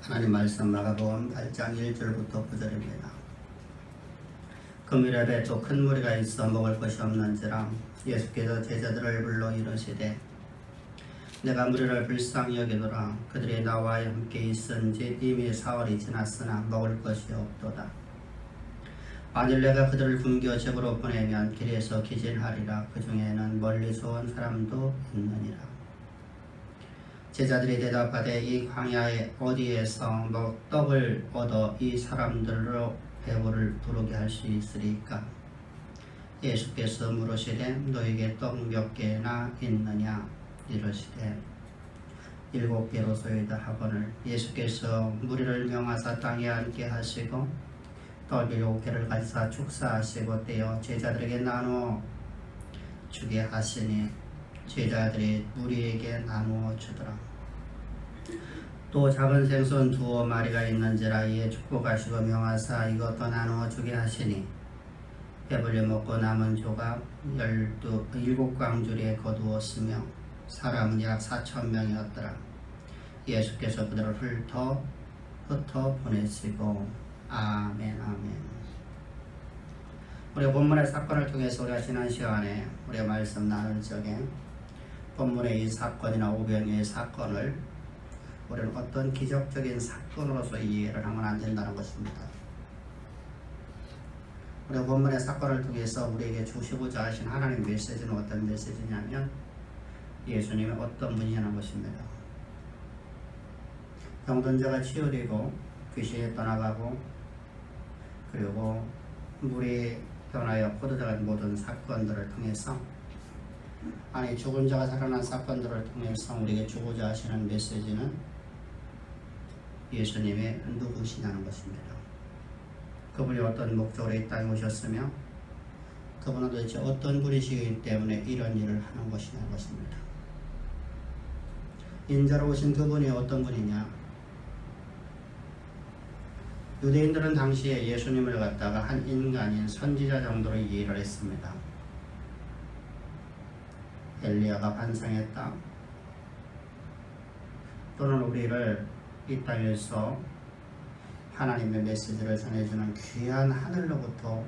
하나님 말씀 마가복음 8장 1절부터 9절입니다. 금요일 예배 또 큰 무리가 있어 먹을 것이 없는지라 예수께서 제자들을 불러 이르시되 내가 무리를 불쌍히 여기노라. 그들이 나와 함께 있은지 이미 사흘이 지났으나 먹을 것이 없도다. 만일 내가 그들을 굶겨 집으로 보내면 길에서 기진하리라. 그 중에는 멀리서 온 사람도 있느니라. 제자들이 대답하되 이 광야에 어디에서 떡을 얻어 이 사람들로 배부를 부르게 할 수 있으리까? 예수께서 물으시되 너에게 떡 몇 개나 있느냐? 이르시되 7개로소이다 하거늘 예수께서 무리를 명하사 땅에 앉게 하시고 떡 7개를 가지사 축사하시고 떼어 제자들에게 나누어 주게 하시니 제자들이 무리에게 나누어 주더라. 또 작은 생선 2마리가 있는지라 이에 축복하시고 명하사 이것도 나누어 주게 하시니 배불리 먹고 남은 조각 7광주리에 거두었으며 사람은 약 4,000명이었더라. 예수께서 그들을 흩어 보내시고 아멘 아멘. 우리 본문의 사건을 통해서 우리가 지난 시간에 우리가 말씀 나눌 적에 본문의 이 사건이나 오병이의 사건을 우리는 어떤 기적적인 사건으로서 이해를 하면 안 된다는 것입니다. 우리가 본문의 사건을 통해서 우리에게 주시고자 하신 하나님 메시지는 어떤 메시지냐면 예수님의 어떤 분이냐는 것입니다. 병든 자가 치유되고 귀신이 떠나가고 그리고 물이 변하여 포도주가 모든 사건들을 통해서 죽은 자가 살아난 사건들을 통해서 우리에게 주고자 하시는 메시지는 예수님의 누구시냐는 것입니다. 그분이 어떤 목적으로 이 땅에 오셨으며 그분은 도대체 어떤 분이시기 때문에 이런 일을 하는 것이냐는 것입니다. 인자로 오신 그분이 어떤 분이냐? 유대인들은 당시에 예수님을 갖다가 한 인간인 선지자 정도로 이해를 했습니다. 엘리야가 반성했다. 또는 우리를 이 땅에서 하나님의 메시지를 전해주는 귀한 하늘로부터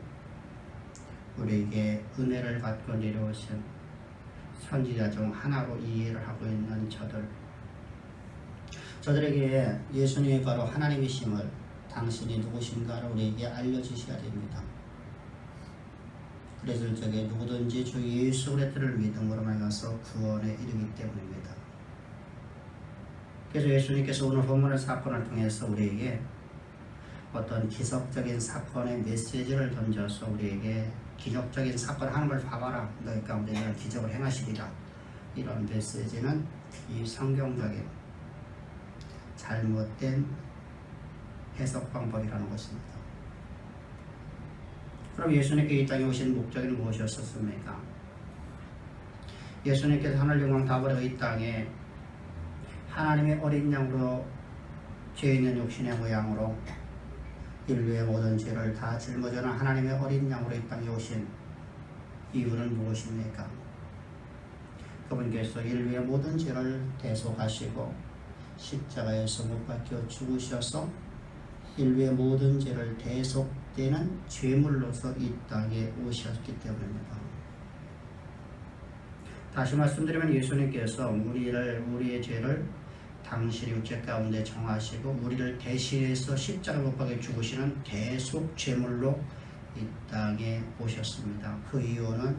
우리에게 은혜를 받고 내려오신 선지자 중 하나로 이해를 하고 있는 저들에게 예수님이 바로 하나님이심을 당신이 누구신가를 우리에게 알려주셔야 됩니다. 그래서 저게 누구든지 주 예수 그리스도를 믿음으로 말미암아서 구원에 이르기 때문입니다. 그래서 예수님께서 오늘 본문의 사건을 통해서 우리에게 어떤 기적적인 사건의 메시지를 던져서 우리에게 기적적인 사건을 하는 걸 봐봐라. 너희 가운데 이런 기적을 행하시리라. 이런 메시지는 비성경적인 잘못된 해석 방법이라는 것입니다. 그럼 예수님께 이 땅에 오신 목적은 무엇이었습니까? 예수님께서 하늘 영광 다 버리고 이 땅에 하나님의 어린 양으로 죄 있는 육신의 모양으로 인류의 모든 죄를 다 짊어지는 하나님의 어린 양으로 이 땅에 오신 이유는 무엇입니까? 그분께서 인류의 모든 죄를 대속하시고 십자가에서 못 박혀 죽으셔서 인류의 모든 죄를 대속되는 죄물로서 이 땅에 오셨기 때문입니다. 다시 말씀드리면 예수님께서 우리의 죄를 당신의 육체 가운데 정하시고 우리를 대신해서 십자가 못 박혀 죽으시는 대속 죄물로 이 땅에 오셨습니다. 그 이유는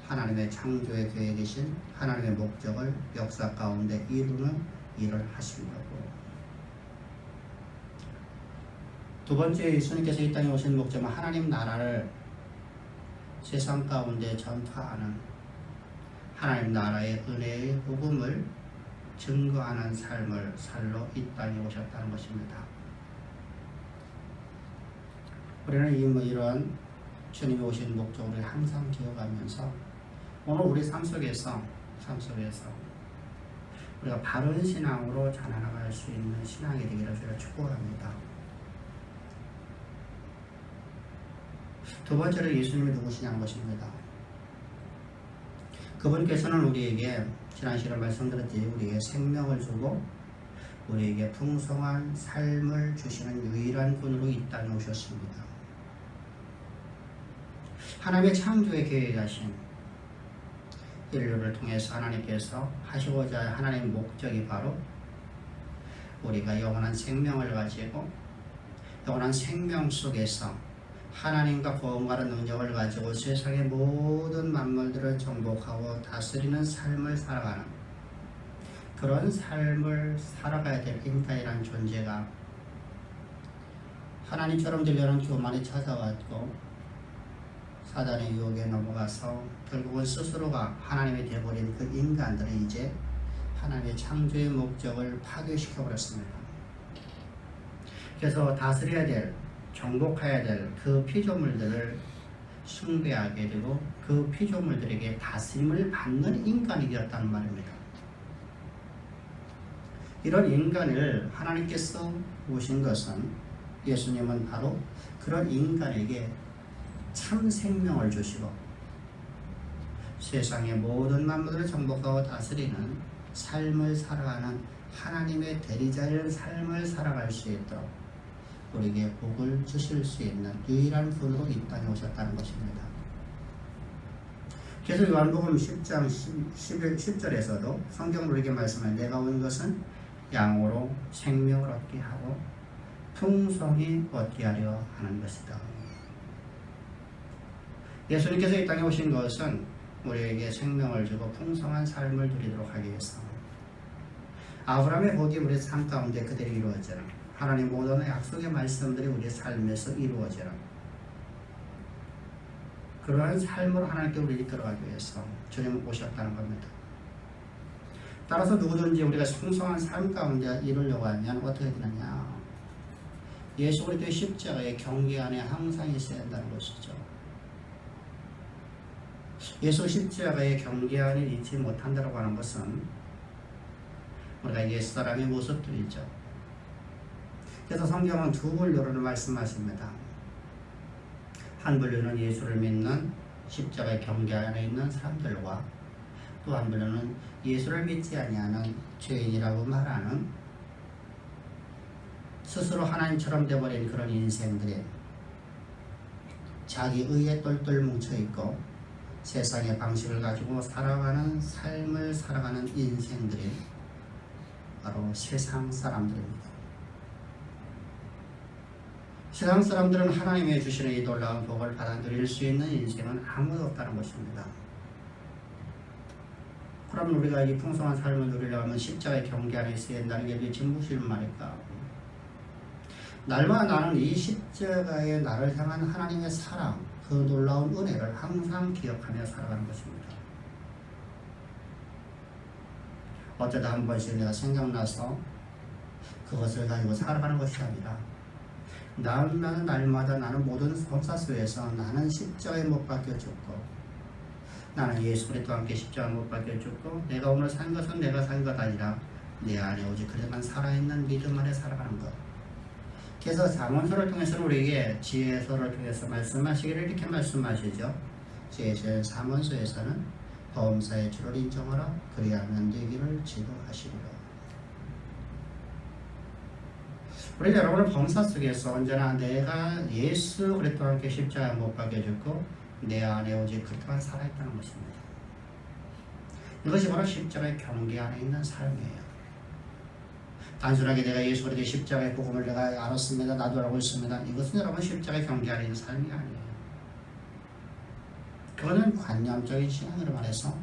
하나님의 창조의 계획이신 하나님의 목적을 역사 가운데 이루는 일을 하시려고. 두 번째, 예수님께서 이 땅에 오신 목적은 하나님 나라를 세상 가운데 전파하는 하나님 나라의 은혜의 복음을 증거하는 삶을 살러 이 땅에 오셨다는 것입니다. 우리는 이런 주님이 오신 목적을 항상 기억하면서 오늘 우리 삶 속에서 우리가 바른 신앙으로 자라나갈 수 있는 신앙이 되기를 저희가 축복합니다. 두 번째로 예수님이 누구시냐는 것입니다. 그분께서는 우리에게 지난 시간에 말씀드렸듯이 우리에게 생명을 주고 우리에게 풍성한 삶을 주시는 유일한 분으로 이 땅에 오셨습니다. 하나님의 창조의 계획하신 인류를 통해서 하나님께서 하시고자 하나님의 목적이 바로 우리가 영원한 생명을 가지고 영원한 생명 속에서 하나님과 보응하는 능력을 가지고 세상의 모든 만물들을 정복하고 다스리는 삶을 살아가는 그런 삶을 살아가야 될 인간이라는 존재가 하나님처럼 되려는 교만이 찾아왔고 사단의 유혹에 넘어가서 결국은 스스로가 하나님이 되어버린 그 인간들은 이제 하나님의 창조의 목적을 파괴시켜버렸습니다. 그래서 다스려야 될, 정복해야 될 그 피조물들을 숭배하게 되고 그 피조물들에게 다스림을 받는 인간이 되었다는 말입니다. 이런 인간을 하나님께서 오신 것은 예수님은 바로 그런 인간에게 참 생명을 주시고 세상의 모든 만물을 정복하고 다스리는 삶을 살아가는 하나님의 대리자의 삶을 살아갈 수 있도록 우리에게 복을 주실 수 있는 유일한 분으로 이 땅에 오셨다는 것입니다. 그래서 요한복음 10장 10절에서도 성경으로 우리에게 말씀하는 내가 온 것은 양으로 생명을 얻게 하고 풍성히 얻게 하려 하는 것이다. 예수님께서 이 땅에 오신 것은 우리에게 생명을 주고 풍성한 삶을 누리도록 하기 위해서 아브라함의 복이 우리의 삶 가운데 그대로 이루어져라. 하나님 모든 약속의 말씀들이 우리의 삶에서 이루어져라. 그러한 삶으로 하나님께 우리를 이끌어가기 위해서 주님은 오셨다는 겁니다. 따라서 누구든지 우리가 풍성한 삶 가운데 이루려고 하면 어떻게 되느냐? 예수 그리스도의 십자가의 경계 안에 항상 있어야 한다는 것이죠. 예수 십자가의 경계 안에 있지 못한다고 하는 것은 우리가 옛사람의 모습들이죠. 그래서 성경은 두 분류를 말씀하십니다. 한 분류는 예수를 믿는 십자가의 경계 안에 있는 사람들과 또 한 분류는 예수를 믿지 아니하는 죄인이라고 말하는 스스로 하나님처럼 되어버린 그런 인생들이 자기 의에 똘똘 뭉쳐있고 세상의 방식을 가지고 살아가는 삶을 살아가는 인생들이 바로 세상 사람들입니다. 세상 사람들은 하나님의 주시는 이 놀라운 복을 받아들일 수 있는 인생은 아무도 없다는 것입니다. 그럼 우리가 이 풍성한 삶을 누리려고 하면 십자가의 경계 안에 있어야 한다는 게 도대체 무슨 말일까? 날마다 나는 이 십자가의 나를 향한 하나님의 사랑, 그 놀라운 은혜를 항상 기억하며 살아가는 것입니다. 어쩌다 한 번씩 내가 생각나서 그것을 가지고 살아가는 것이 아니라 나는 날마다 나는 모든 범사 속에서 나는 십자가에 못 박혀 죽고 나는 예수 그리스도와 함께 십자가에 못 박혀 죽고 내가 오늘 산 것은 내가 산 것 아니라 내 안에 오직 그대만 살아있는 믿음 안에 살아가는 것. 그래서 잠언서를 통해서는 우리에게 지혜서를 통해서 말씀하시기를 이렇게 말씀하시죠. 지혜서 잠언서에서는 범사의 주를 인정하라 그리하면 되기를 지도하시리라. 우리 여러분은 범사 속에서 언제나 내가 예수 그리스도와 함께 십자가에 못 박혀 죽고 내 안에 오직 그리스도만 살아있다는 것입니다. 이것이 바로 십자가의 경계 안에 있는 삶이에요. 단순하게 내가 예수 그리스도의 십자가의 복음을 내가 알았습니다. 나도 알고 있습니다. 이것은 여러분 십자가의 경계 안에 있는 삶이 아니에요. 그거는 관념적인 신앙으로 말해서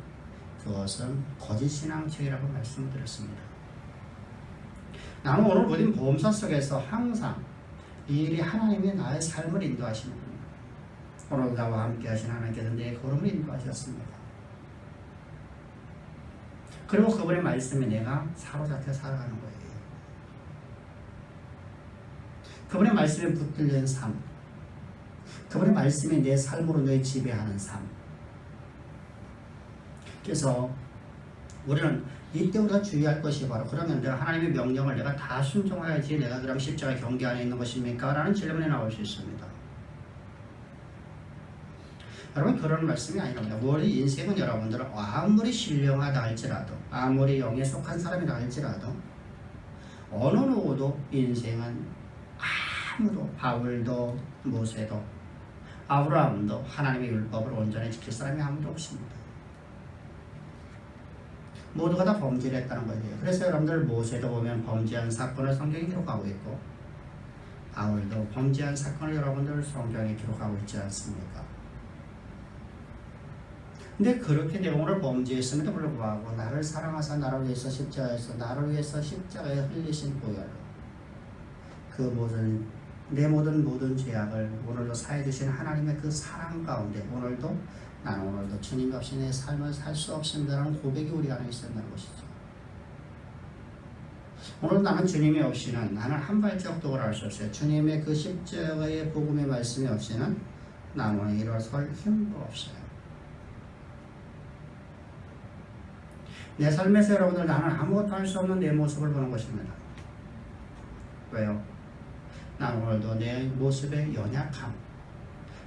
그것은 거짓 신앙책이라고 말씀을 드렸습니다. 나는 오늘 모든 보험사 속에서 항상 이 일이 하나님이 나의 삶을 인도하시는 분입니다. 오늘 나와 함께 하신 하나님께서 내 걸음을 인도하셨습니다. 그리고 그분의 말씀에 내가 사로잡혀 살아가는 거예요. 그분의 말씀에 붙들린 삶, 그분의 말씀이 내 삶으로 내 지배하는 삶. 그래서 우리는 이때 우리가 주의할 것이 바로 그러면 내가 하나님의 명령을 내가 다 순종해야지 내가 그럼 십자가 경계 안에 있는 것입니까? 라는 질문이 나올 수 있습니다. 여러분 그런 말씀이 아니랍니다. 우리 인생은 여러분들은 아무리 신령하다 할지라도 아무리 영에 속한 사람이라 할지라도 어느 누구도 인생은 아무도 바울도 모세도 아브라함도 하나님의 율법을 온전히 지킬 사람이 아무도 없습니다. 모두가 다 범죄를 했다는 거예요. 그래서 여러분들 모세도 보면 범죄한 사건을 성경에 기록하고 있고 바울도 범죄한 사건을 여러분들 성경에 기록하고 있지 않습니까? 근데 그렇게 내용을 범죄했음에도 불구하고 나를 사랑하사 나를 위해서 십자가에서 나를 위해서 십자가에 흘리신 보혈로 그 모든 내 모든 죄악을 오늘도 사해 주신 하나님의 그 사랑 가운데 오늘도 나는 오늘도 주님 없이 내 삶을 살 수 없습니다라는 고백이 우리 안에 있었다는 것이죠. 오늘 나는 주님이 없이는 나는 한 발짝도 걸을 수 없어요. 주님의 그 십자가의 복음의 말씀이 없이는 나는 일어설 힘도 없어요. 내 삶에서 여러분들 나는 아무것도 할 수 없는 내 모습을 보는 것입니다. 왜요? 나는 오늘도 내 모습의 연약함,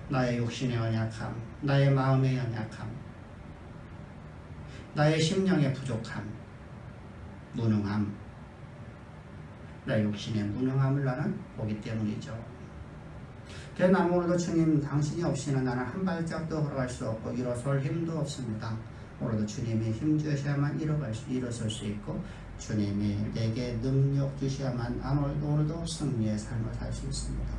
나의 욕심의 연약함, 나의 마음의 연약함, 나의 심령의 부족함, 무능함, 나의 욕심의 무능함을 나는 보기 때문이죠. 그래서 나는 오늘도 주님 당신이 없이는 나는 한 발짝도 걸어갈 수 없고 일어설 힘도 없습니다. 오늘도 주님이 힘 주셔야만 일어설 수 있고 주님이 내게 능력 주셔야만 오늘도 승리의 삶을 살 수 있습니다.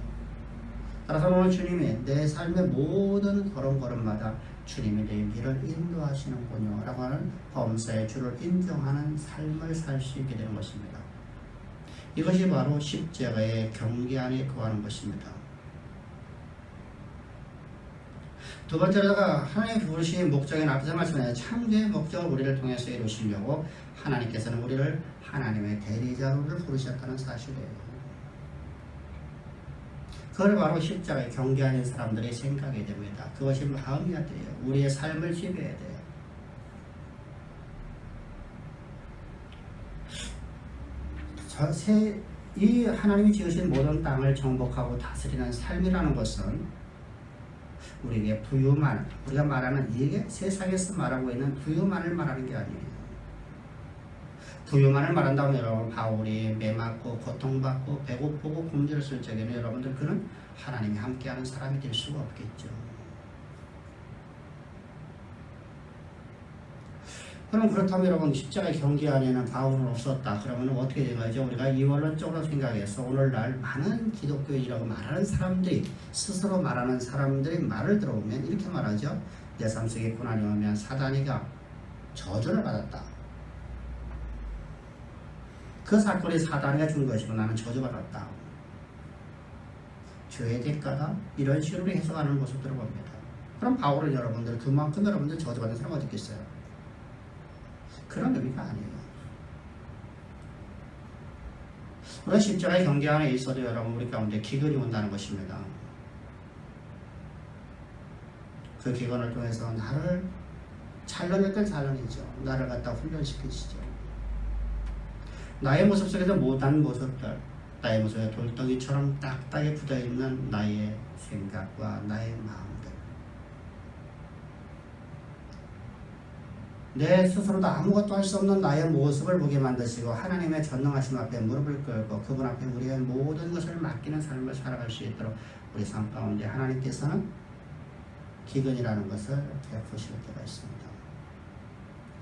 따라서 오늘 주님이 내 삶의 모든 걸음걸음마다 주님이 내 길을 인도하시는군요 라고 하는 범사의 주를 인정하는 삶을 살 수 있게 되는 것입니다. 이것이 바로 십자가의 경계 안에 거하는 것입니다. 두 번째로다가 하나님의 부르신 목적인 앞에서 말씀하신 창조의 목적을 우리를 통해서 이루시려고 하나님께서는 우리를 하나님의 대리자로 부르셨다는 사실이에요. 그걸 바로 십자가의 경계하는 사람들이 생각이 됩니다. 그것이 마음이어야 돼요. 우리의 삶을 지배해야 돼요. 이 하나님이 지으신 모든 땅을 정복하고 다스리는 삶이라는 것은 우리에게 부유만, 우리가 말하는 이게 세상에서 말하고 있는 부유만을 말하는 게 아니에요. 부유만을 말한다면 여러분 바울이 매맞고 고통받고 배고프고 굶주렸을 적에는 여러분들 그는 하나님이 함께하는 사람이 될 수가 없겠죠. 그럼 그렇다면 여러분 십자가의 경계 안에는 바울은 없었다. 그러면 어떻게 된 거죠? 우리가 이원론적으로 생각해서 오늘날 많은 기독교인이라고 말하는 사람들이 스스로 말하는 사람들의 말을 들어보면 이렇게 말하죠. 내 삶 속에 고난이 오면 사단이가 저주를 받았다. 그 사건이 사단이가 준 것이고 나는 저주받았다. 죄의 대가다. 이런 식으로 해석하는 모습들을 봅니다. 그럼 바울은 여러분들 그만큼 여러분들 저주받은 사람 어디 있겠어요? 그런 의미가 아니에요. 우리가 십자가의 경계 안에 있어도 여러분 우리 가운데 기근이 온다는 것입니다. 그 기근을 통해서 나를 찬란할 건 찬란이죠. 나를 갖다 훈련시키시죠. 나의 모습 속에서 못한 모습들, 나의 모습에 돌덩이처럼 딱딱히 굳어있는 나의 생각과 나의 마음들, 내 스스로도 아무것도 할 수 없는 나의 모습을 보게 만드시고 하나님의 전능하심 앞에 무릎을 꿇고 그분 앞에 우리의 모든 것을 맡기는 삶을 살아갈 수 있도록 우리 삶 가운데 하나님께서는 기근이라는 것을 베푸실 때가 있습니다.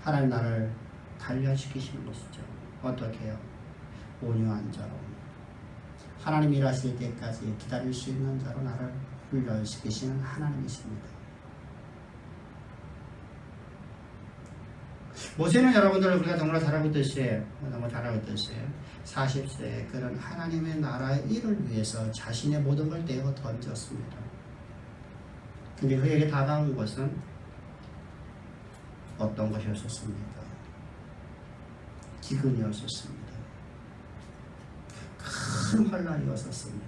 하나님 나를 단련시키시는 것이죠. 어떻게 해요? 온유한 자로 하나님 일하실 때까지 기다릴 수 있는 자로 나를 훈련시키시는 하나님이십니다. 모세는 여러분들 우리가 정말 잘 알고 있듯이 40세에 그런 하나님의 나라의 일을 위해서 자신의 모든 걸 내어 던졌습니다. 근데 그에게 다가온 것은 어떤 것이었습니까? 기근이었습니다. 큰 환란이었습니다.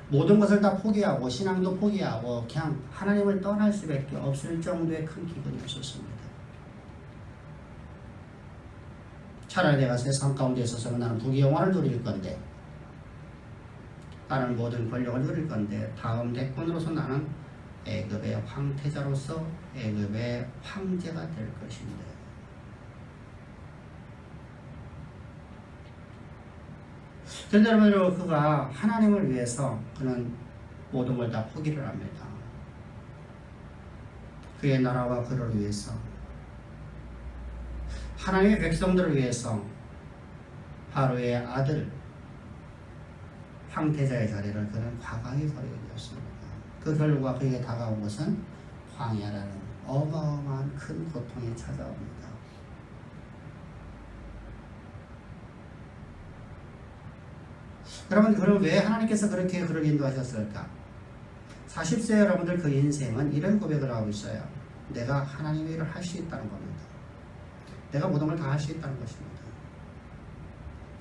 모든 것을 다 포기하고 신앙도 포기하고 그냥 하나님을 떠날 수밖에 없을 정도의 큰 기근이었습니다. 차라리 내가 세상 가운데 있어서 나는 부귀영화를 누릴 건데 나는 모든 권력을 누릴 건데 다음 대권으로서 나는 애굽의 황태자로서 애굽의 황제가 될 것인데 그런데 여러분 그가 하나님을 위해서 그는 모든 걸 다 포기를 합니다. 그의 나라와 그를 위해서, 하나님의 백성들을 위해서 바로의 아들 황태자의 자리를 그는 과감히 버리게 되었습니다. 그 결과 그에게 다가온 것은 광야라는 어마어마한 큰 고통이 찾아옵니다. 여러분, 그럼 왜 하나님께서 그렇게 그를 인도하셨을까? 40세 여러분들 그 인생은 이런 고백을 하고 있어요. 내가 하나님의 일을 할 수 있다는 겁니다. 내가 모든 걸 다 할 수 있다는 것입니다.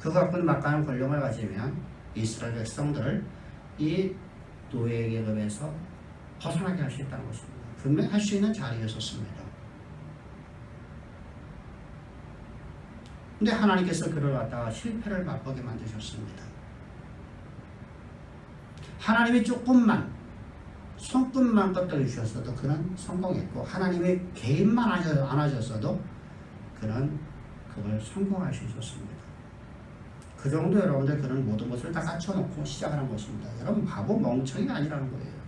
그가 갖고 막강한 권력을 가지면 이스라엘 백성들을 이 노예 계급에서 벗어나게 할 수 있다는 것입니다. 분명히 할 수 있는 자리였었습니다. 근데 하나님께서 그를 갖다가 실패를 맛보게 만드셨습니다. 하나님이 조금만 손끝만 껐다 주셨어도 그는 성공했고, 하나님의 개입만 안 하셨어도 그는 그걸 성공할 수 있었습니다. 그 정도 여러분들 그는 모든 것을 다 갖춰놓고 시작하는 것입니다. 여러분 바보 멍청이가 아니라는 거예요.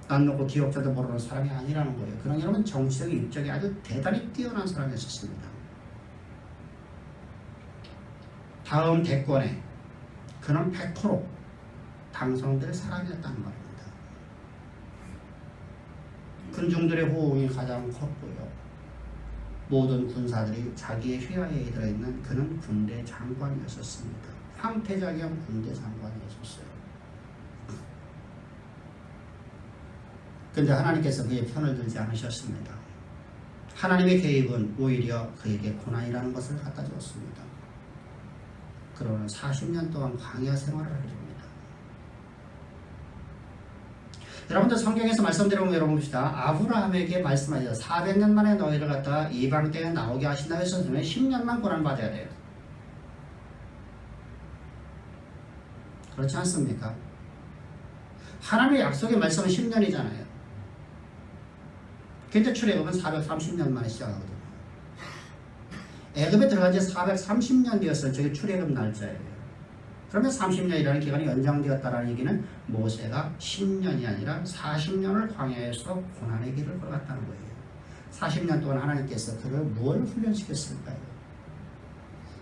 난 놓고 기억자도 모르는 사람이 아니라는 거예요. 그는 여러분 정치적 일적이 아주 대단히 뛰어난 사람이었습니다. 다음 대권에 그는 100% 당선될 사람이었다는 말입니다. 군중들의 호응이 가장 컸고요. 모든 군사들이 자기의 휘하에 들어있는 그는 군대 장관이었습니다. 황태자경 군대 장관이었어요. 그런데 하나님께서 그의 편을 들지 않으셨습니다. 하나님의 개입은 오히려 그에게 고난이라는 것을 갖다 주었습니다. 그러나 40년 동안 광야 생활을 하게 됩니다. 여러분들 성경에서 말씀드려보면 여러분 봅시다. 아브라함에게 말씀하셔서 400년 만에 너희를 갖다가 이방 땅에 나오게 하신다 해서 10년만 고난받아야 돼요. 그렇지 않습니까? 하나님의 약속의 말씀은 10년이잖아요. 근데 출애굽은 430년 만에 시작하거든요. 애굽에 들어간 지 430년 되었어요. 저게 출애굽 날짜예요. 그러면 30년이라는 기간이 연장되었다는 얘기는 모세가 10년이 아니라 40년을 광야에서 고난의 길을 걸어갔다는 거예요. 40년 동안 하나님께서 그를 무엇을 훈련시켰을까요?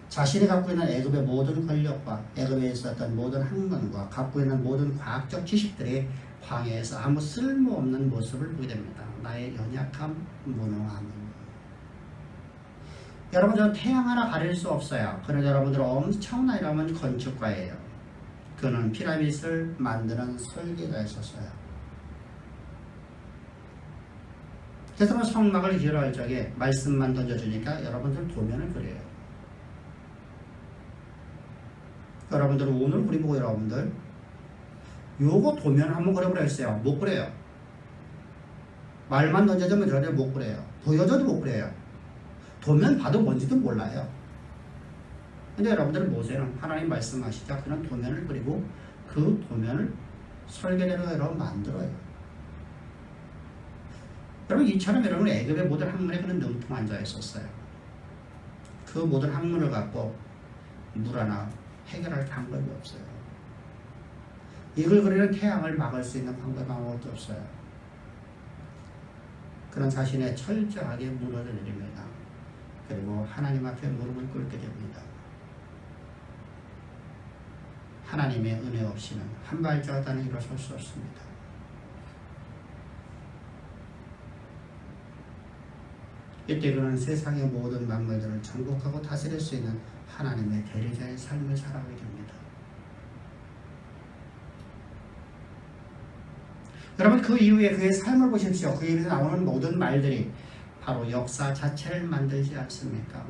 자신이 갖고 있는 애굽의 모든 권력과 애굽에 있었던 모든 학문과 갖고 있는 모든 과학적 지식들이 광야에서 아무 쓸모없는 모습을 보게 됩니다. 나의 연약함, 무능함. 여러분, 저는 태양 하나 가릴 수 없어요. 그런데 여러분들은 엄청난 여러분 건축가예요. 그는 피라밋을 만드는 설계가였었어요. 그래서 성막을 지으러 할 적에 말씀만 던져주니까 여러분들 도면을 그려요. 여러분들은 오늘 우리 보고 여러분들 요거 도면 한번 그려보라 했어요. 못 그려요. 말만 던져주면 저를 못 그려요. 보여줘도 못 그려요. 도면 봐도 뭔지도 몰라요. 근데 여러분들 모세는 하나님 말씀하시자 그는 도면을 그리고 그 도면을 설계대로 여러분 만들어요. 여러분 이처럼 여러분 애굽의 모든 학문에 그는 능통한 자였었어요. 그 모든 학문을 갖고 물 하나 해결할 방법이 없어요. 이걸 그리는 태양을 막을 수 있는 방법이 아무것도 없어요. 그는 자신의 철저하게 무너져 내립니다. 그리고 하나님 앞에 무릎을 꿇게 됩니다. 하나님의 은혜 없이는 한 발자국 단위 일어설 수 없습니다. 이때 그는 세상의 모든 만물들을 정복하고 다스릴 수 있는 하나님의 대리자의 삶을 살아가게 됩니다. 여러분 그 이후에 그의 삶을 보십시오. 그 입에서 나오는 모든 말들이 바로 역사 자체를 만들지 않습니까?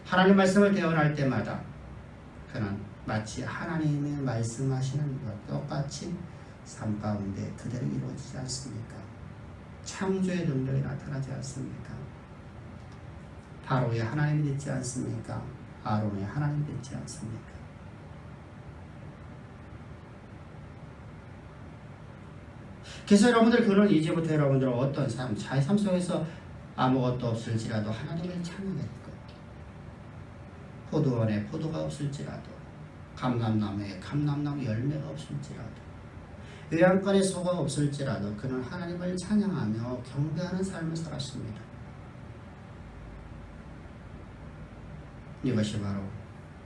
하나님 말씀을 대언할 때마다 그는 마치 하나님이 말씀하시는 것 똑같이 삶 가운데 그대로 이루어지지 않습니까? 창조의 능력이 나타나지 않습니까? 바로의 하나님이 있지 않습니까? 아론의 하나님이 있지 않습니까? 그래서 여러분들 그는 이제부터 여러분들 어떤 삶, 자의 삶 속에서 아무것도 없을지라도 하나님을 찬양했고, 포도원에 포도가 없을지라도, 감람나무에 감람나무 열매가 없을지라도, 요양권에 소가 없을지라도 그는 하나님을 찬양하며 경배하는 삶을 살았습니다. 이것이 바로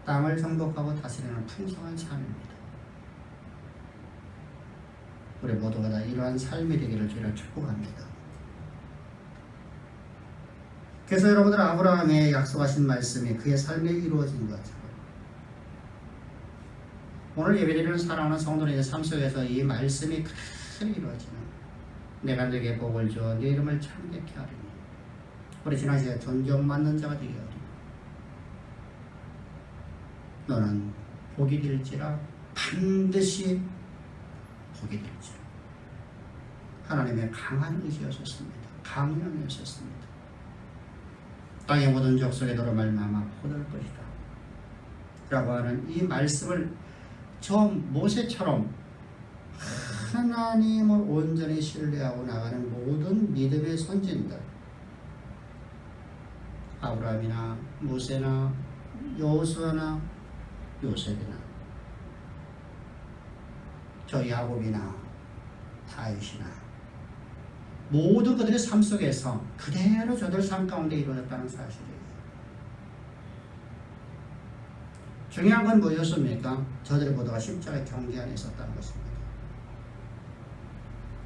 땅을 정복하고 다스리는 풍성한 삶입니다. 우리 모두가 다 이러한 삶이 되기를 주를 축복합니다. 그래서 여러분들 아브라함의 약속하신 말씀이 그의 삶에 이루어진 것처럼 오늘 예배드리는 사랑하는 성도님의 삶 속에서 이 말씀이 그대로 이루어지는, 내가 너에게 복을 주어 네 이름을 창대케 하리니 우리 지난 시간에 존경받는 자가 되게 하리니 너는 복이 될지라, 반드시 복이 될지라. 하나님의 강한 의지였었습니다. 강령이었었습니다. 땅의 모든 족속에도로 말미암아 포도할 것이다 라고 하는 이 말씀을 저 모세처럼 하나님을 온전히 신뢰하고 나가는 모든 믿음의 선진들, 아브라함이나 모세나 여호수아나 요셉이나 저 야곱이나 다윗이나 모든 그들의 삶 속에서 그대로 저들 삶 가운데 이루어졌다는 사실이에요. 중요한 건 뭐였습니까? 저들의 모두가 십자가의 경계 안에 있었다는 것입니다.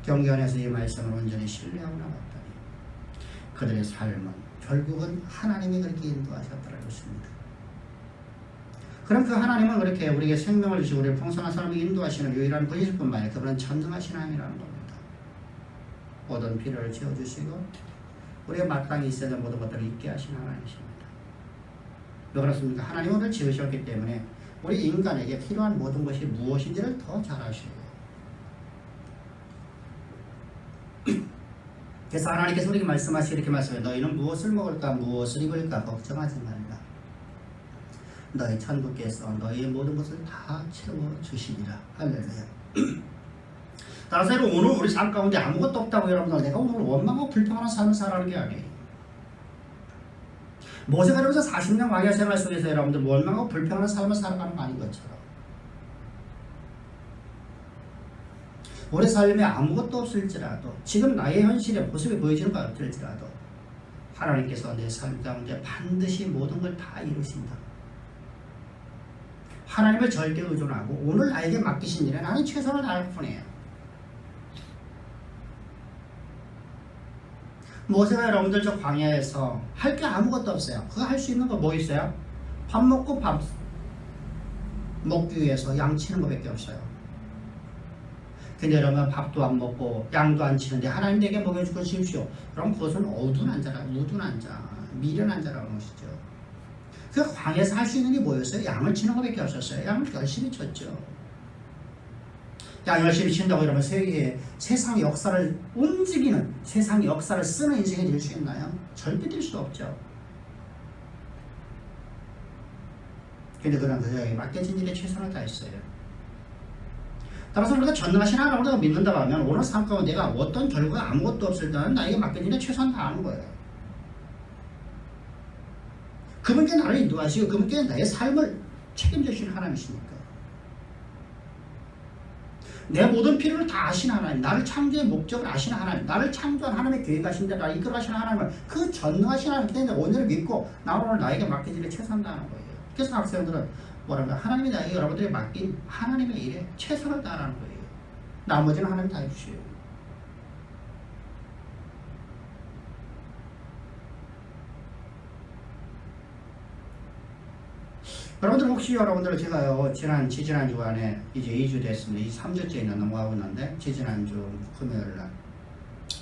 경계 안에서 이 말씀을 온전히 신뢰하고 나갔다니 그들의 삶은 결국은 하나님이 그렇게 인도하셨다는 것입니다. 그럼 그 하나님은 그렇게 우리에게 생명을 주시고 우리를 풍성한 삶을 인도하시는 유일한 분이실 뿐만 아니라 그분은 전능하신 하나님이라는 겁니다. 모든 필요를 채워주시고 우리가 마땅히 있어야 될 모든 것들을 있게 하시는 하나님이십니다. 왜 그렇습니까? 하나님은 우리를 지으셨기 때문에 우리 인간에게 필요한 모든 것이 무엇인지를 더 잘 아셔요. 그래서 하나님께서 우리에게 말씀하시고 이렇게 말씀해요. 너희는 무엇을 먹을까 무엇을 입을까 걱정하지 말라. 너희 천부께서 너희의 모든 것을 다 채워주시리라. 할렐루야. 따라서 오늘 우리 삶 가운데 아무것도 없다고 여러분들 내가 오늘 원망하고 불평하는 삶을 살아가는 게 아니에요. 모세가 이러면서 40년 광야 생활 속에서 여러분들 원망하고 불평하는 삶을 살아가는 거 아닌 것처럼 우리 삶에 아무것도 없을지라도 지금 나의 현실의 모습이 보여지는 것 같을지라도 하나님께서 내 삶 가운데 반드시 모든 걸 다 이루신다. 하나님을 절대 의존하고 오늘 나에게 맡기신 일에 나는 최선을 다할 뿐이에요. 모세가 여러분들 저 광야에서 할 게 아무것도 없어요. 그거 할 수 있는 거 뭐 있어요? 밥 먹고 밥 먹기 위해서 양 치는 것밖에 없어요. 근데 여러분 밥도 안 먹고 양도 안 치는데 하나님 내게 먹여주고 주십시오. 그럼 그것은 우둔한 자, 미련한 자라는 것이죠. 그 광야에서 할 수 있는 게 뭐였어요? 양을 치는 것밖에 없었어요. 양을 열심히 쳤죠. 양 열심히 친다고 이러면 세상 역사를 움직이는, 세상 역사를 쓰는 인생이 될 수 있나요? 절대 될 수 없죠. 근데 그런 그에게 맡겨진 일에 최선을 다했어요. 따라서 우리가 전능하신 하나님을 믿는다고 하면 오늘 삶 가운데 내가 어떤 결과가 아무것도 없을 때는 나에게 맡겨진 일에 최선을 다하는 거예요. 그분께 나를 인도하시고 그분께 나의 삶을 책임지시는 하나님이시니까. 내 모든 필요를 다 아시는 하나님, 나를 창조의 목적을 아시는 하나님, 나를 창조한 하나님의 계획하신 대로 나를 이끌어가시는 하나님을 그 전능하신 하나님 때문에 오늘을 믿고 나 오늘 나에게 맡긴 일에 최선을 다하는 거예요. 그래서 학생들은 뭐랄까 하나님이 나에게 여러분들이 맡긴 하나님의 일에 최선을 다하는 거예요. 나머지는 하나님 다 해주세요. 여러분들 혹시 여러분들 제가요 지난 주간에 이제 2주 됐습니다. 3주째 넘어가고 있는데 지난주 금요일날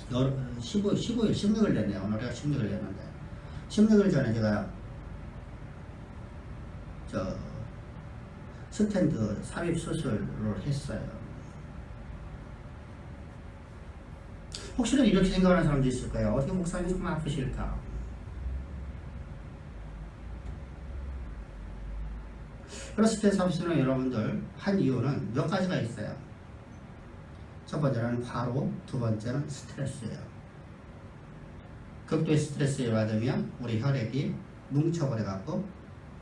16일 됐네요. 오늘가 16일 됐는데 16일 전에 제가 스탠드 삽입 수술을 했어요. 혹시나 이렇게 생각하는 사람도 있을 거예요. 어떻게 목사님이 조금 아프실까? 그래서 스탠드 삽입 수술은 여러분들 한 이유는 몇 가지가 있어요. 첫 번째는 과로, 두 번째는 스트레스예요. 극도의 스트레스를 받으면 우리 혈액이 뭉쳐버려갖고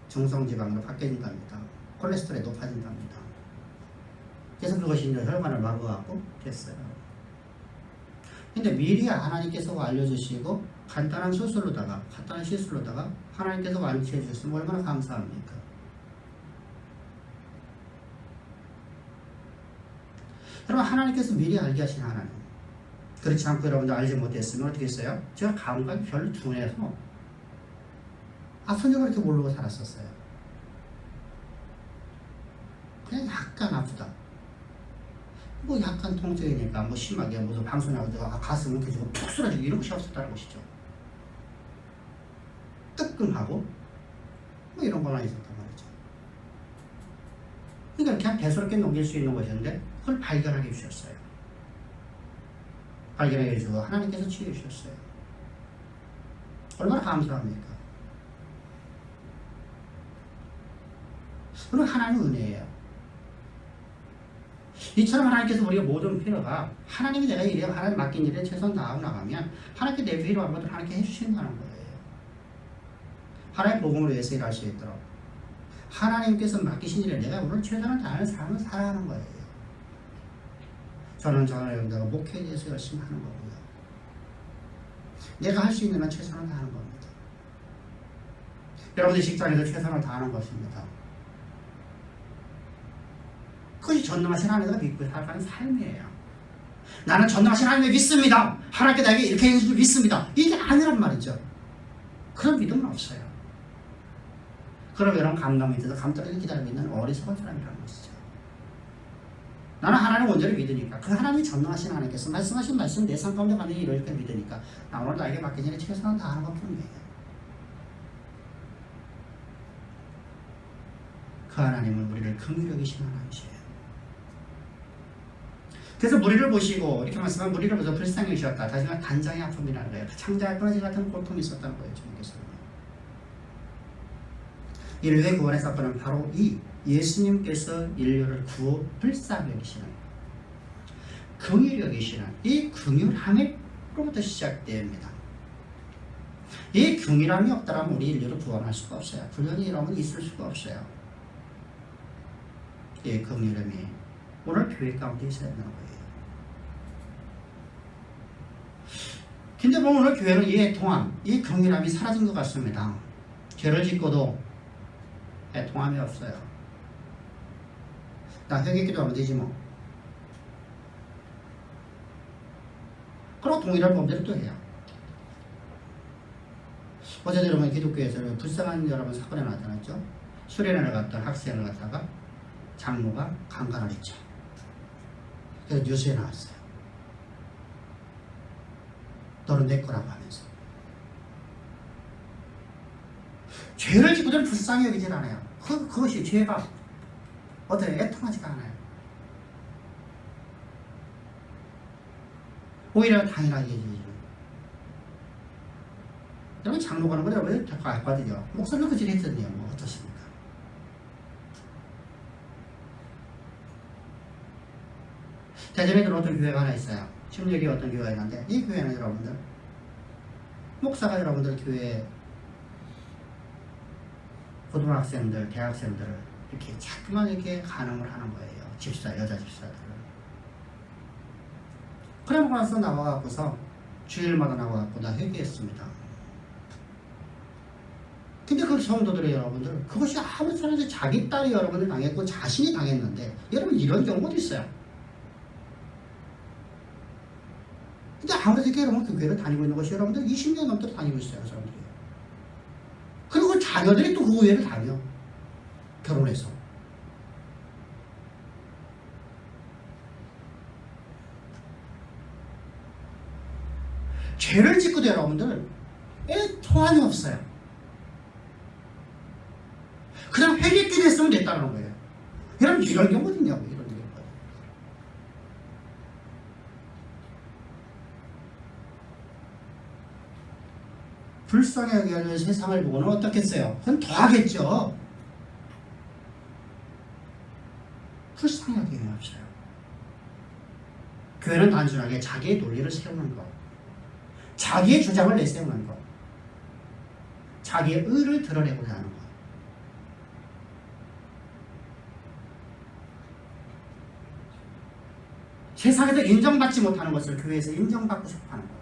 중성지방으로 바뀌어진답니다. 콜레스테롤이 높아진답니다. 그래서 그것이 이제 혈관을 막아갖고 됐어요. 근데 미리 하나님께서 알려주시고 간단한 수술로다가 간단한 시술로다가 하나님께서 완치해 주셨으면 얼마나 감사합니까? 여러분, 하나님께서 미리 알게 하신 하나님. 그렇지 않고 여러분들 알지 못했으면 어떻게 했어요? 제가 감각이 별로 둔해서 아픈 줄 그렇게 모르고 살았었어요. 그냥 약간 아프다. 뭐 약간 통증이니까 뭐 심하게 무슨 방송하고 가슴 움켜쥐고 푹 쓰러지고 이런 것이 없었다는 것이죠. 뜨끔하고 뭐 이런 것만 있었단 말이죠. 그러니까 그냥 대수롭게 넘길 수 있는 것이었는데 그걸 발견하게 해주셨어요. 발견하게 해주고 하나님께서 치유해 주셨어요. 얼마나 감사합니까? 그리고 하나님 은혜예요. 이처럼 하나님께서 우리가 모든 필요가 하나님이 내가 이래 하나님 맡긴 일에 최선 다하고 나가면 하나님께 내 필요한 것들 하나님께 해주신다는 거예요. 하나님 복음을 위해서 일할 수 있도록 하나님께서 맡기신 일에 내가 오늘 최선을 다하는 삶을 살아가는 거예요. 저는 내가 목회에 대해서 열심히 하는 거고요. 내가 할 수 있는 한 최선을 다하는 겁니다. 여러분들 직장에서 최선을 다하는 것입니다. 그것이 전능하신 하나님을 믿고 살아가는 삶이에요. 나는 전능하신 하나님을 믿습니다. 하나님께 나에게 이렇게 해주실 믿습니다. 이게 아니란 말이죠. 그런 믿음은 없어요. 그럼 여러분 감당 밑에서 감떨어져 기다리고 있는 어리석은 사람이라는 것이죠. 나는 하나님 온전히 믿으니까 그 하나님이 전능하신 하나님께서 말씀하신 말씀 내 삶 가운데 가는 일을 이렇게 믿으니까 나 오늘 나에게 맡긴 일에 최선을 다하는 것 뿐이에요. 그 하나님은 우리를 긍휼히 여기시는 하나님이세요. 그래서 무리를 보시고 이렇게 말씀하면 무리를 보셔서 불쌍히 여기셨다. 다시 말해 간장의 아픔이라는 거예요. 창자에 끊어지 같은 고통이 있었다는 거예요. 주님께서는. 인류의 구원의 사건은 바로 이 예수님께서 인류를 구워 불쌍히 여기시는 긍휼히 여기시는 이 긍휼함으로부터 시작됩니다. 이 긍휼함이 없다면 우리 인류를 구원할 수가 없어요. 불륜이 이러면 있을 수가 없어요. 이 긍휼함이 오늘 교회 가운데 있어야 되는 거예요. 근데 보면 오늘 교회는 이 애통함, 이 긍휼함이 사라진 것 같습니다. 죄를 짓고도 애통함이 없어요. 나 회개기도 하면 되지 뭐. 그리고 동일한 범죄를 또 해요. 어제도 여러분 기독교에서 불쌍한 여러분 사건이 나타났죠. 수련회를 갔던 학생을 갖다가 장로가 강간을 했죠. 그래서 뉴스에 나왔어요. 너는 내 거라고 하면서. 죄를 짓고도 불쌍히 여기질 않아요. 그것이 죄가 어떻게 애통하지가 않아요. 오히려 당연하게 얘기해요. 여러분 장로 가는 거 여러분 다 알거든요. 목소리도 그질 했던데요. 뭐 어떻습니까? 대전에도 어떤 교회가 하나 있어요. 심리학이 어떤 교회가 있는데 이 교회는 여러분들 목사가 여러분들 교회 고등학생들, 대학생들을 이렇게 자꾸만 이렇게 간음을 하는 거예요. 집사, 여자 집사들을. 그러고 나서 나와갖고서 주일마다 나와갖고 나 회개했습니다. 근데 그 성도들이 여러분들 그것이 아무 사람이 자기 딸이 여러분들 당했고 자신이 당했는데 여러분 이런 경우도 있어요. 근데 아무래도 여러분 그 교회를 다니고 있는 것이 여러분들 20년 넘도록 다니고 있어요. 그 사람들이. 그리고 자녀들이 또 그 교회를 다녀. 결혼해서. 죄를 짓고도 여러분들 애통함이 없어요. 그냥 회개끼리 했으면 됐다는 거예요. 여러분 이런 경우도 있냐고. 이런 경우가. 불쌍하게 하는 세상을 보고는 어떻겠어요? 그건 더 하겠죠. 불쌍하게 해야죠. 교회는 단순하게 자기의 논리를 세우는 것, 자기의 주장을 내세우는 것, 자기의 의를 드러내고자 하는 것. 세상에서 인정받지 못하는 것을 교회에서 인정받고 싶어하는 것.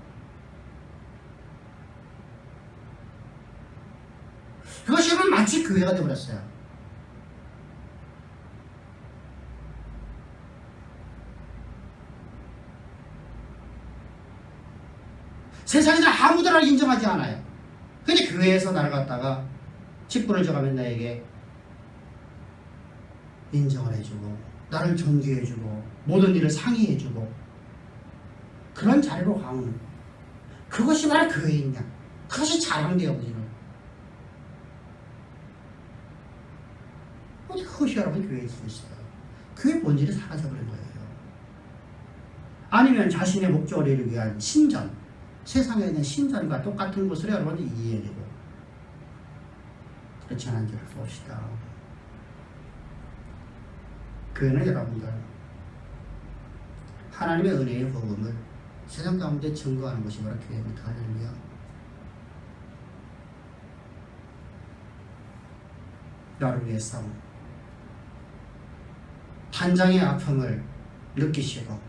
그것이 마치 교회가 되어버렸어요. 세상에서 아무도 나를 인정하지 않아요. 근데 교회에서 나를 갖다가 직분을 줘가면 나에게 인정을 해주고 나를 존귀해주고 모든 일을 상의해주고 그런 자리로 가는 그것이 바로 교회이냐, 그것이 자랑되어버리는 어디 그것이 여러분 교회에 있어요. 교회 본질이 사라져버린 거예요. 아니면 자신의 목적을 이루기 위한 신전, 세상에 있는 신전과 똑같은 것을 여러분이 이해해야 되고 그렇지 않은지를 봅시다. 교회는 여러분들 하나님의 은혜의 복음을 세상 가운데 증거하는 것이 바로 교회입니다. 할렐루야. 나를 위해 싸움, 단장의 아픔을 느끼시고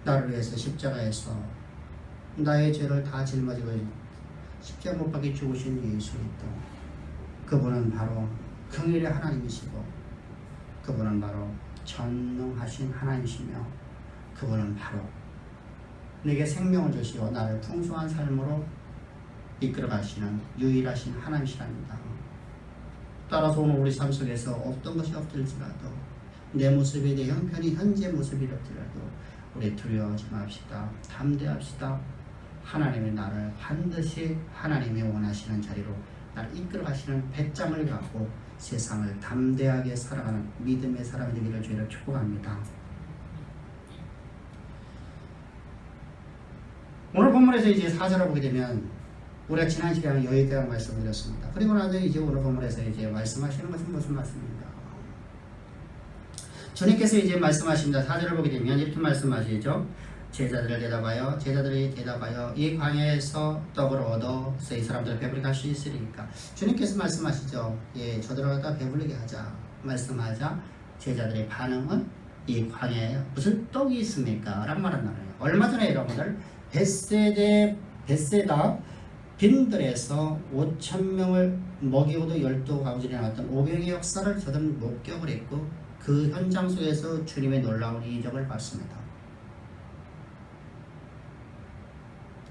나를 위해서 십자가에서 나의 죄를 다 짊어지고 십자가 못 박혀 죽으신 예수 그리스도, 그분은 바로 긍휼의 하나님이시고 그분은 바로 전능하신 하나님이시며 그분은 바로 내게 생명을 주시고 나를 풍성한 삶으로 이끌어 가시는 유일하신 하나님이시랍니다. 따라서 오늘 우리 삶 속에서 어떤 것이 없을지라도 내 모습에 대해 형편이 현재 모습이랄지라도 우리 두려워하지 맙시다. 담대합시다. 하나님이 나를 반드시 하나님이 원하시는 자리로 나를 이끌어 가시는 배짱을 갖고 세상을 담대하게 살아가는 믿음의 사람이 되기를 주의를 축복합니다. 오늘 본문에서 이제 4절을 보게 되면 우리가 지난 시간에 여에 대한 말씀을 드렸습니다. 그리고 나서 이제 오늘 본문에서 이제 말씀하시는 것은 무슨 말씀입니까? 주님께서 이제 말씀하십니다. 4절을 보게 되면 이렇게 말씀하시죠. 제자들을 대답하여 제자들이 대답하여 이 광야에서 떡을 얻어서 이 사람들을 배부르게 할 수 있으리까. 주님께서 말씀하시죠. 예, 저들을 갖다 배부르게 하자 말씀하자 제자들의 반응은 이 광야에 무슨 떡이 있습니까? 라고 말한다는 거예요. 얼마 전에 여러분들 벳세다 빈들에서 5,000명을 먹이고도 12가구들이 나왔던 오병의 역사를 저들은 목격을 했고 그 현장 속에서 주님의 놀라운 이적을 봤습니다.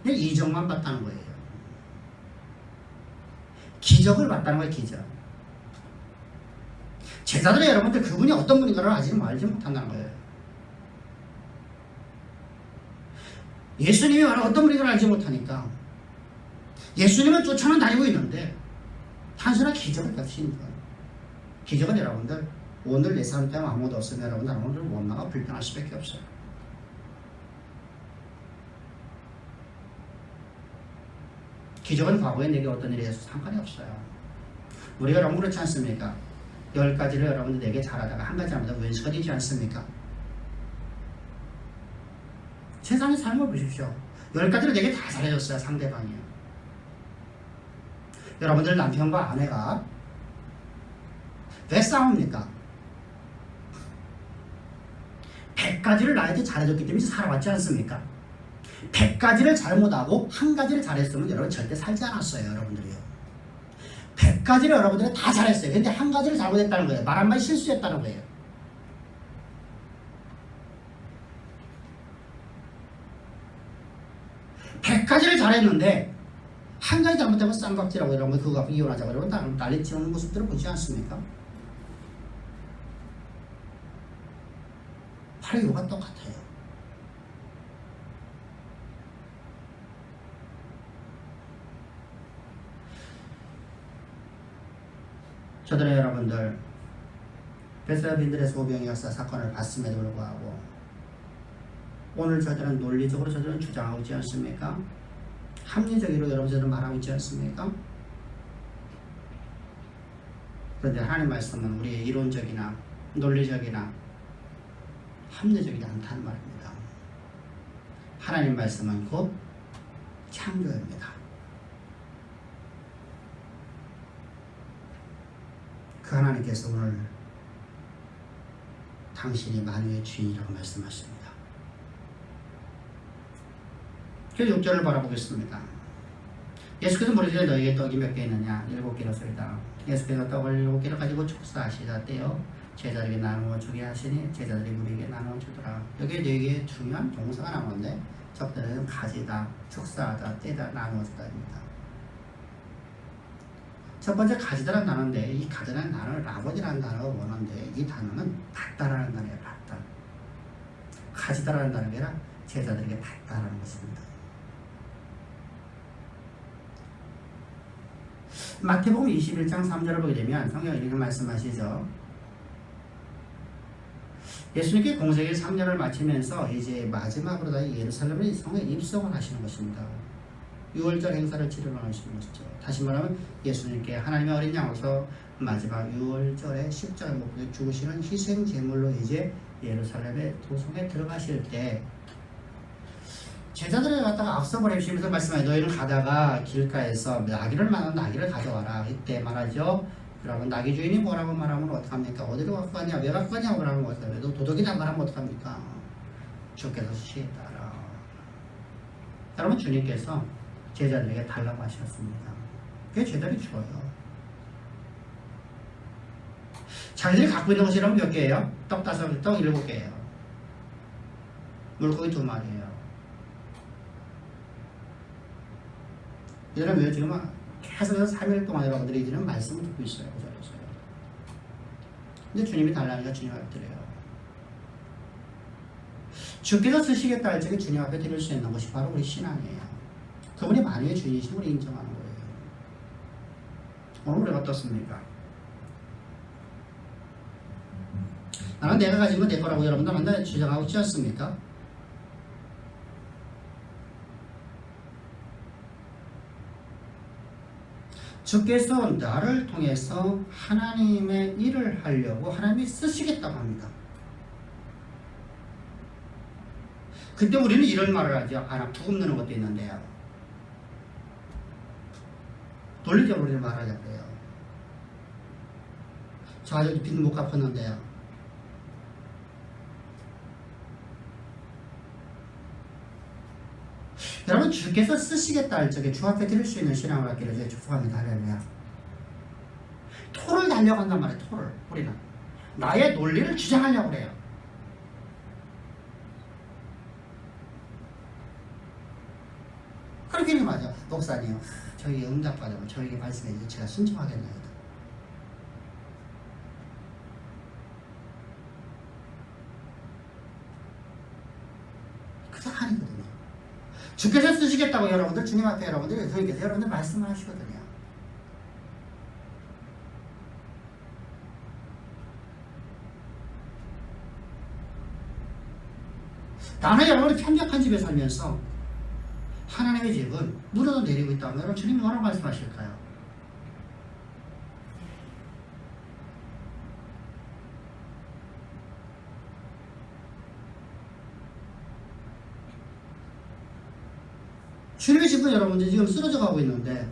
근데 이적만 봤다는 거예요. 기적을 봤다는 거예요. 기적. 제자들이 여러분들 그분이 어떤 분인가를 아직 알지 못한다는 거예요. 예수님이 어떤 분인가를 알지 못하니까 예수님은 쫓아는 다니고 있는데 단순한 기적을 gat습니다. 기적은 여러분들 오늘 내 삶 때문에 아무도 없으면 여러분들 오늘 못 나가 불편할 수밖에 없어요. 기적은 과거에 내게 어떤 일이 있어서 상관이 없어요. 우리가 여러분 그렇지 않습니까? 10가지를 여러분들 내게 잘하다가 한 가지 하면 왼수가 되지 않습니까? 세상의 삶을 보십시오. 10가지를 내게 다 잘해줬어요. 상대방이요. 여러분들 남편과 아내가 왜 싸웁니까? 100가지를 나한테 잘해줬기 때문에 살아왔지 않습니까? 100가지를 잘못하고 한 가지를 잘했으면 여러분 절대 살지 않았어요. 여러분들이요. 100가지를 여러분들이 다 잘했어요. 근데 한 가지를 잘못했다는 거예요. 말 한마디 실수했다는 거예요. 백 가지를 잘했는데 한 가지 잘못하면 쌍박질하고 이러면 그거 갖고 이혼하자고 이러면 난리 치는 모습들을 보지 않습니까? 바로 이거가 똑같아요. 저들의 여러분들 벳세다 빈들에서 오병이어 사건을 봤음에도 불구하고 오늘 저들은 논리적으로 저들은 주장하고 있지 않습니까? 합리적으로 여러분 저들은 말하고 있지 않습니까? 그런데 하나님 말씀은 우리의 이론적이나 논리적이나 합리적이지 않다는 말입니다. 하나님 말씀은 곧 창조입니다. 그 하나님께서 오늘 당신이 만유의 주인이라고 말씀하십니다. 그 6절을 바라보겠습니다. 예수께서 물으시되 너에게 떡이 몇 개 있느냐? 7개로소이다. 예수께서 떡을 7개를 가지고 축사하시다 떼어 제자들에게 나누어 주게 하시니 제자들이 무리에게 나누어 주더라. 여기에 되게 중요한 동사가 나오는데 적들은 가지다, 축사하다, 떼다, 나누어 주다입니다. 첫 번째 가지다라는 단어인데 이 가지다라는 단어를 라본이라는 단어가 원어인데 이 단어는 받다라는 단어예요. 받다. 가지다라는 단어가 아니라 제자들에게 받다라는 것입니다. 마태복음 21장 3절을 보게 되면 성경이 이렇게 말씀하시죠. 예수님께 공생의 3년을 마치면서 이제 마지막으로 다 예루살렘의 성에 입성을 하시는 것입니다. 6월절 행사를 치르하시는 것이죠. 다시 말하면 예수님께 하나님의 어린 양으로서 마지막 6월절에 십자가 못 죽으시는 희생 제물로 이제 예루살렘의 도성에 들어가실 때 제자들을 갖다가 앞서 보내시면서 말씀하여 너희는 가다가 길가에서 나귀를 만나면 나귀를 가져와라. 이때 말하죠. 그러면 나귀 주인이 뭐라고 말하면 어떡합니까? 어디로 갖고 가냐? 왜 갖고 가냐고 말하면 어떡합니까? 너 도둑이다 말하면 어떡합니까? 주께서 수시했다라. 여러분 주님께서 제자들에게 달라고 하셨습니다. 그게 제자들이 줘요. 자기들이 갖고 있는 것이라면 몇 개예요? 떡 5개, 떡 7개예요. 물고기 2마리예요. 이들은 왜 지금 계속해서 3일 동안 여러분들이 이들은 말씀을 듣고 있어요. 그 자리에서요. 근데 주님이 달라니까 주님 앞에 드려요. 주께서 쓰시겠다 할 적에 주님 앞에 드릴 수 있는 것이 바로 우리 신앙이에요. 그분이 만유의 주인이신 우리 인정하는 거예요. 오늘 우리가 어떻습니까? 나는 내가 가진 건 내 거라고 여러분들 맨날 주장하고 있지 않습니까? 주께서 나를 통해서 하나님의 일을 하려고 하나님이 쓰시겠다고 합니다. 그때 우리는 이런 말을 하죠. 하나 부금 넣는 것도 있는데요. 논리적으로 이렇게 말하자고 해요. 저 아저도 빚 못 갚았는데요. 여러분 주께서 쓰시겠다 할 적에 주 앞에 드릴 수 있는 신앙을 갖기를 저희 축복합니다. 할렐루야. 토를 달려고 한단 말이에요. 토를. 우리는 나의 논리를 주장하려고 그래요. 그렇게 맞아. 목사님 저에게 응답받으면 저에게 말씀해 주세요. 제가 순종하겠나이다. 그게 아니거든요. 주께서 쓰시겠다고 여러분들 주님 앞에 여러분들 주님께서 여러분들 말씀을 하시거든요. 나는 여러분이 편격한 집에 살면서 하나님의 집은 무너져 내리고 있다면 여러분 주님이 뭐라고 말씀하실까요? 주님의 집은 여러분들 지금 쓰러져 가고 있는데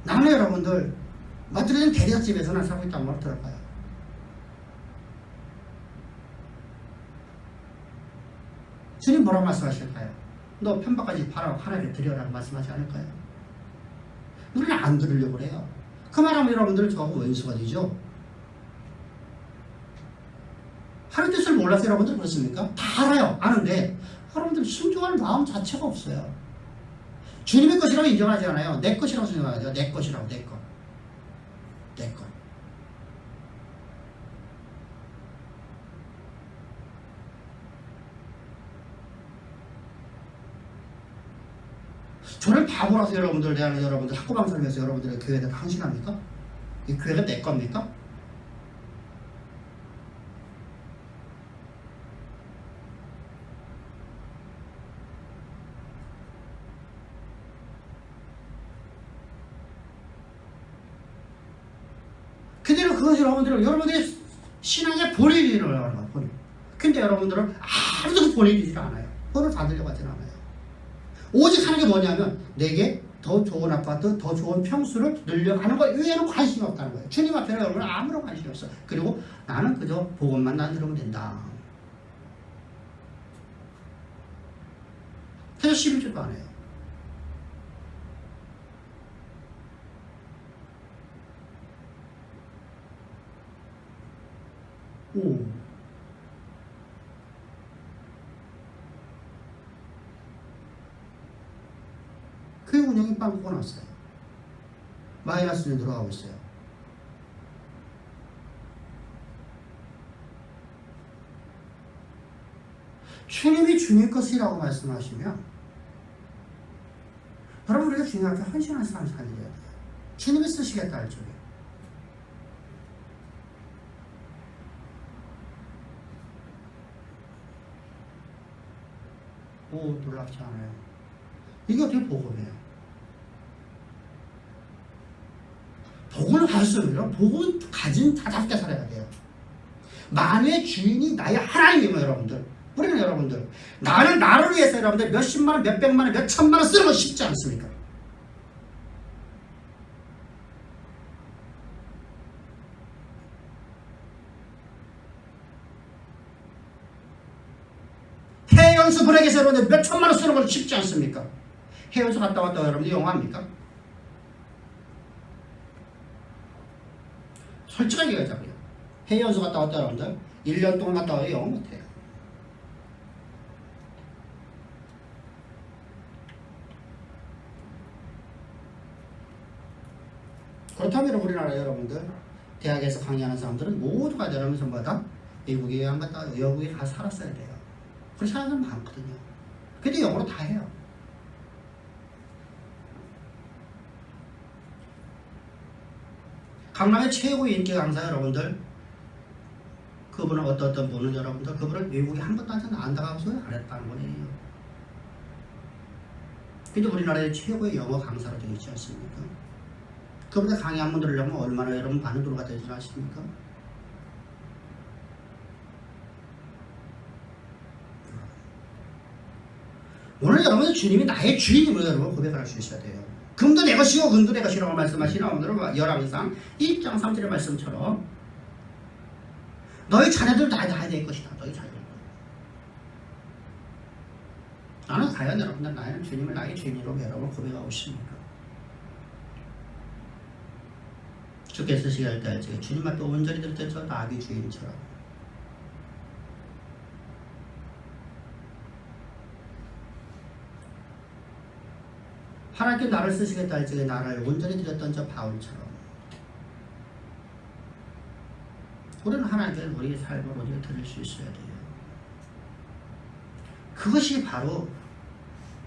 나는 여러분들 마트리는 대리집에서는 살고 있다면 어떨까요? 주님 뭐라고 말씀하실까요? 너 편박까지 팔아 하나님께 드려라고 말씀하지 않을까요? 우리는 안 들으려고 그래요. 그 말하면 여러분들 저하고 원수가 되죠. 하나님 뜻을 몰라서 여러분들 그렇습니까? 다 알아요. 아는데 여러분들 순종하는 마음 자체가 없어요. 주님의 것이라고 인정하지 않아요. 내 것이라고 생각하죠. 내 것이라고. 내 것. 내 것. 저를 바보라서 여러분들 대하는 여러분들 학구방송에서 여러분들의 교회에 대해 항신합니까? 이 교회가 내 겁니까? 그대로 그것이 여러분들의 신앙의 본인이라고 하는 거예요. 본인. 근데 여러분들은 아무도 본인이지 않아요. 본을 받으려고 하진 않아요. 오직 하는 게 뭐냐면 내게 더 좋은 아파트, 더 좋은 평수를 늘려가는 것 외에는 관심이 없다는 거예요. 주님 앞에는 여러분 아무런 관심이 없어. 그리고 나는 그저 복음만 난 들으면 된다. 그래서 11조도 안 해요. 오. 그 운영이 빵꾸가 났어요. 마이너스로 들어가고 있어요. 주님이 주님 것이라고 말씀하시면 여러분 우리가 주님 앞에 헌신한 삶을 살려야 돼요. 주님이 쓰시겠다 할 적에. 오, 놀랍지 않아요. 이게 어떻게 복음이에요? 복음을 가졌으면 복음은 가진 자답게 살아야 돼요. 만의 주인이 나의 하나님이면 여러분들, 우리는 여러분들, 나는 나를 위해서 여러분들 몇십만 원, 몇백만 원, 몇천만 원 쓰는 건 쉽지 않습니까? 해연수 보내기에서 여러분들 몇천만 원 쓰는 건 쉽지 않습니까? 해연수 갔다 왔다가 여러분들 영화합니까? 솔직하게 얘기하자고요. 해연수 갔다 왔다 여러분들 1년 동안 갔다 와도 영어 못해요. 그렇다면 우리나라 여러분들 대학에서 강의하는 사람들은 모두가 여러분 전부 다 미국에 안 갔다 영국에 가서 살았어야 돼요. 그런 사람들 많거든요. 근데 영어로 다 해요. 강남의 최고의 인기 강사 여러분들, 그분은 어떤 분은 여러분들 그분을 외국에 한 번도 안 나가서 안 했다는 거예요. 근데 우리나라의 최고의 영어 강사로 되어 있지 않습니까? 그분들 강의 한 번 들으려면 얼마나 여러분 많은 돈가 되지 않습니까? 오늘 여러분 주님이 나의 주인임을 여러분 고백을 할 수 있어야 돼요. 금도 내 것이고 은도 내 것이라고 말씀하시는 오늘은 열왕기상 1장 3절의 말씀처럼 너희 자녀들 다 내 것이다. 너희 자녀들. 나는 과연 여러분들 나는 주님을 나의 주인으로 여러분 고백하고 있습니까? 주께서 시기할 때 주님 앞에 온전히 들 때 저 나귀 주인처럼 하나님께 나를 쓰시겠다 할 적에 나를 온전히 드렸던 저 바울처럼 우리는 하나님께 우리의 삶을 온전히 드릴 수 있어야 돼요. 그것이 바로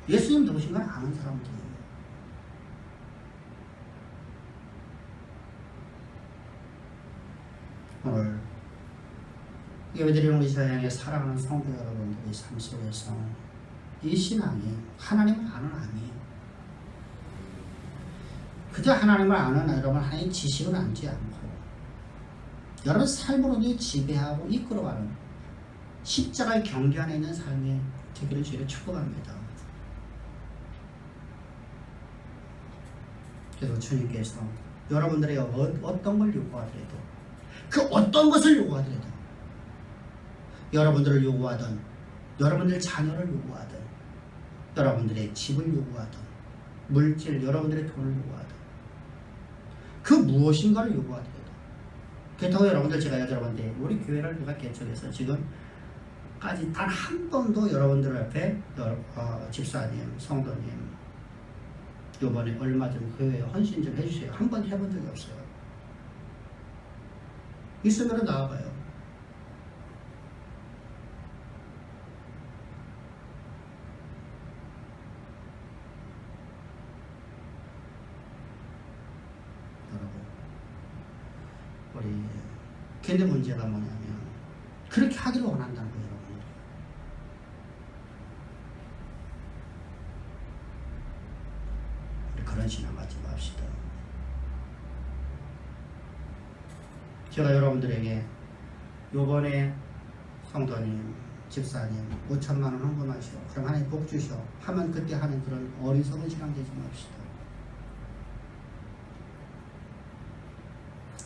예수님 누구신가 아는 사람들이에요. 오늘 예배드리는 우리 세상에 사랑하는 성도 여러분들의 삶 속에서 이 신앙이 하나님을 아는 암이에요. 그저 하나님을 아는 여러분 하나님 지식을 앉지 않고 여러분 삶으로 지배하고 이끌어가는 십자가의 경계 안에 있는 삶의 되기를 주의를 축복합니다. 그래서 주님께서 여러분들의 어떤 걸 요구하더라도 그 어떤 것을 요구하더라도 여러분들을 요구하든 여러분들 자녀를 요구하든 여러분들의 집을 요구하든 물질 여러분들의 돈을 요구하든 그 무엇인가를 요구하더라도 그렇다고 여러분들 제가 여러분들 우리 교회를 누가 개척해서 지금까지 단 한 번도 여러분들 앞에 집사님, 성도님 요번에 얼마 전 교회에 헌신 좀 해주세요. 한 번 해본 적이 없어요. 있으면 나와봐요. 우리 근데 문제가 뭐냐면 그렇게 하기를 원한다는 거예요. 여러분. 우리 그런 신앙 갖지 맙시다. 제가 여러분들에게 요번에 성도님 집사님 5천만 원 헌금하시오. 그럼 하나님 복 주시오. 하면 그때 하는 그런 어리석은 신앙 되지 맙시다.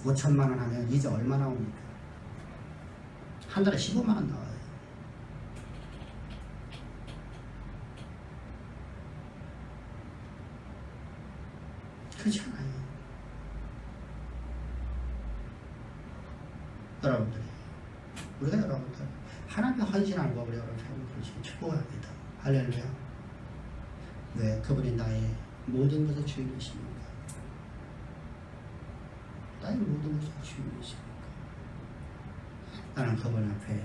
5천만 원 하면 이제 얼마 나옵니까? 한 달에 15만 원 나와요. 그렇지 않아요. 여러분들이 우리가 여러분들 하나님의 헌신하는 법을 여러분들 축복합니다. 할렐루야. 왜? 그분이 나의 모든 것의 주인이십니까? 나의 모든 것의 주인이십니까? 나는 그분 앞에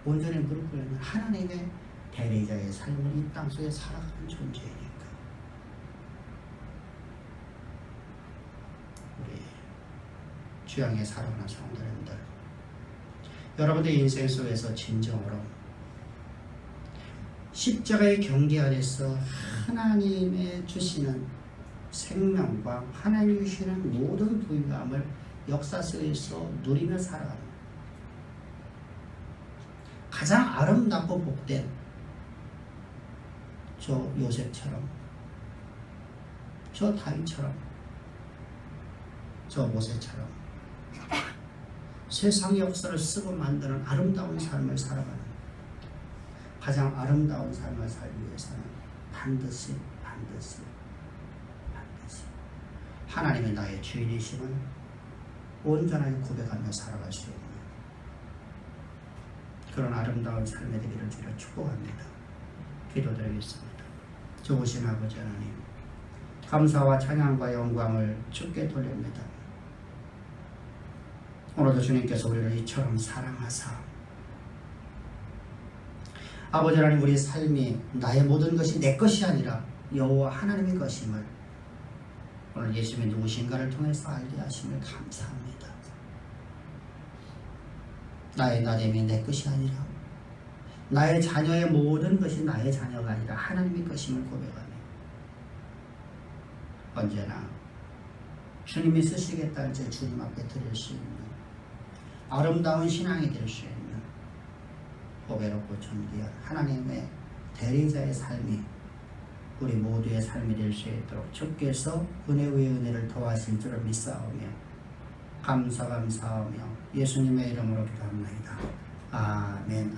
온전히 무릎 꿇는 하나님의 대리자의 삶을 이 땅속에 살아가는 존재이니까. 우리 주양에 살아가는 성도님들, 여러분들 인생 속에서 진정으로 십자가의 경계 안에서 하나님의 주시는 생명과 하나님이 주시는 모든 부유함을 역사 속에서 누리며 살아가는 가장 아름답고 복된 저 요셉처럼, 저 다윗처럼, 저 모세처럼 세상의 역사를 쓰고 만드는 아름다운 삶을 살아가는, 가장 아름다운 삶을 살기 위해서는 반드시 하나님이 나의 주인이심을 온전하게 고백하며 살아갈 수 있는 그런 아름다운 삶의 되기를 주로 축복합니다. 기도드리겠습니다. 좋으신 아버지 하나님, 감사와 찬양과 영광을 주께 돌립니다. 오늘도 주님께서 우리를 이처럼 사랑하사 아버지 하나님, 우리 삶이 나의 모든 것이 내 것이 아니라 여호와 하나님의 것임을 오늘 예수님이 누구신가를 통해서 알게 하심을 감사합니다. 나의 나됨이 내 것이 아니라, 나의 자녀의 모든 것이 나의 자녀가 아니라 하나님의 것임을 고백하며 언제나 주님이 쓰시겠다 할 때 주님 앞에 드릴 수 있는 아름다운 신앙이 될 수 있는 보배롭고 존귀한 하나님의 대리자의 삶이 우리 모두의 삶이 될 수 있도록 주께서 은혜 위에 은혜를 더하실 줄을 믿사오며 감사하며 예수님의 이름으로 기도합니다. 아멘.